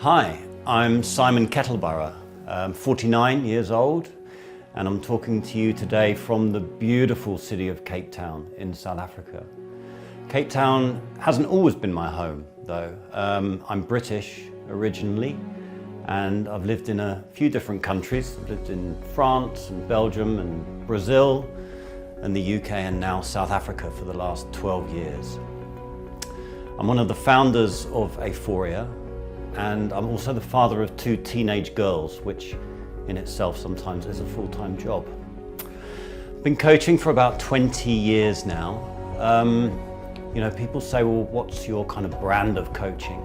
Hi, I'm Simon Kettleborough. I'm 49 years old and I'm talking to you today from the beautiful city of Cape Town in South Africa. Cape Town hasn't always been my home though. I'm British originally and I've lived in a few different countries. I've lived in France and Belgium and Brazil and the UK and now South Africa for the last 12 years. I'm one of the founders of Aephoria, and I'm also the father of 2 teenage girls, which in itself sometimes is a full-time job. I've been coaching for about 20 years now. You know, people say, well, what's your kind of brand of coaching?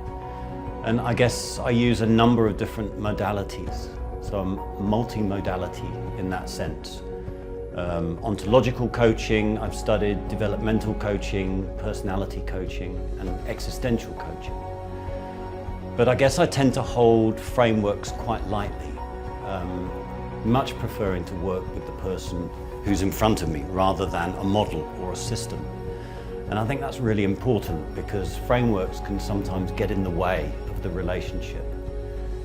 And I guess I use a number of different modalities. So I'm multi-modality in that sense. Ontological coaching, I've studied developmental coaching, personality coaching, and existential coaching. But I guess I tend to hold frameworks quite lightly, much preferring to work with the person who's in front of me rather than a model or a system. And I think that's really important because frameworks can sometimes get in the way of the relationship.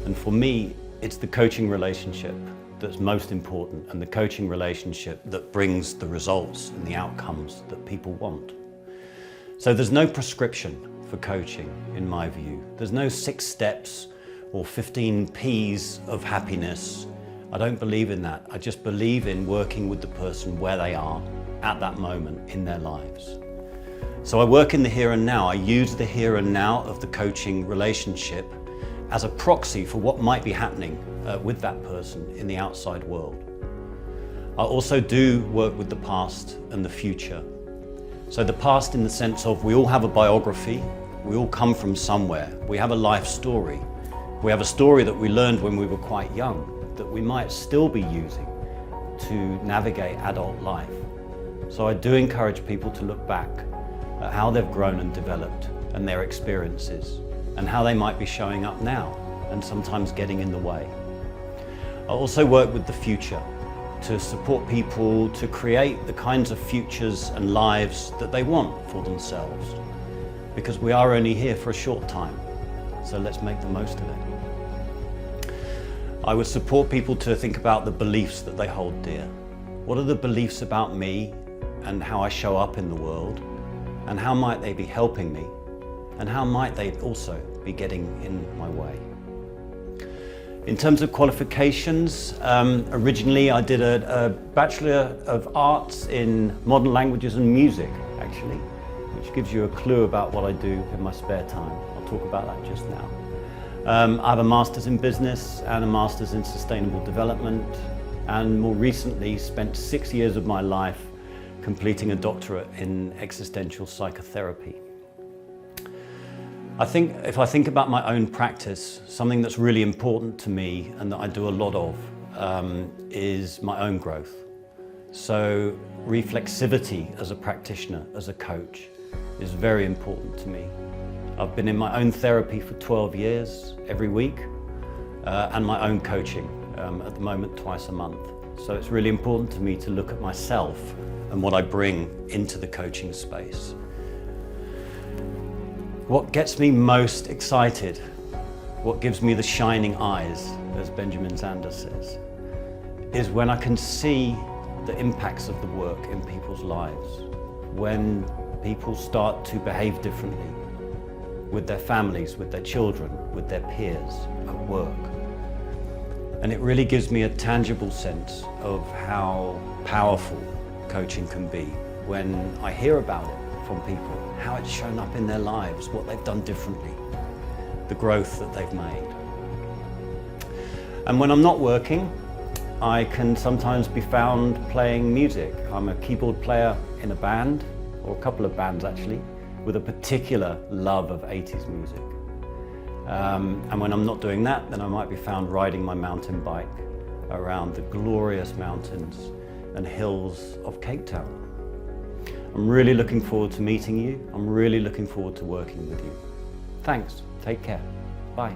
And for me, it's the coaching relationship that's most important and the coaching relationship that brings the results and the outcomes that people want. So there's no prescription for coaching, in my view. There's no 6 steps or 15 P's of happiness. I don't believe in that. I just believe in working with the person where they are at that moment in their lives. So I work in the here and now. I use the here and now of the coaching relationship as a proxy for what might be happening with that person in the outside world. I also do work with the past and the future. So the past in the sense of we all have a biography, we all come from somewhere, we have a life story. We have a story that we learned when we were quite young that we might still be using to navigate adult life. So I do encourage people to look back at how they've grown and developed and their experiences and how they might be showing up now and sometimes getting in the way. I also work with the future to support people to create the kinds of futures and lives that they want for themselves. Because we are only here for a short time, so let's make the most of it. I would support people to think about the beliefs that they hold dear. What are the beliefs about me and how I show up in the world? And how might they be helping me? And how might they also be getting in my way? In terms of qualifications, originally I did a Bachelor of Arts in Modern Languages and Music, actually, which gives you a clue about what I do in my spare time. I'll talk about that just now. I have a Master's in Business and a Master's in Sustainable Development, and more recently spent 6 years of my life completing a Doctorate in Existential Psychotherapy. If I think about my own practice, something that's really important to me and that I do a lot of is my own growth. So reflexivity as a practitioner, as a coach, is very important to me. I've been in my own therapy for 12 years, every week, and my own coaching, at the moment twice a month. So it's really important to me to look at myself and what I bring into the coaching space. What gets me most excited, what gives me the shining eyes, as Benjamin Zander says, is when I can see the impacts of the work in people's lives, when people start to behave differently with their families, with their children, with their peers at work. And it really gives me a tangible sense of how powerful coaching can be when I hear about it from people, how it's shown up in their lives, what they've done differently, the growth that they've made. And when I'm not working, I can sometimes be found playing music. I'm a keyboard player in a band, or a couple of bands actually, with a particular love of 80s music. And when I'm not doing that, then I might be found riding my mountain bike around the glorious mountains and hills of Cape Town. I'm really looking forward to meeting you. I'm really looking forward to working with you. Thanks. Take care. Bye.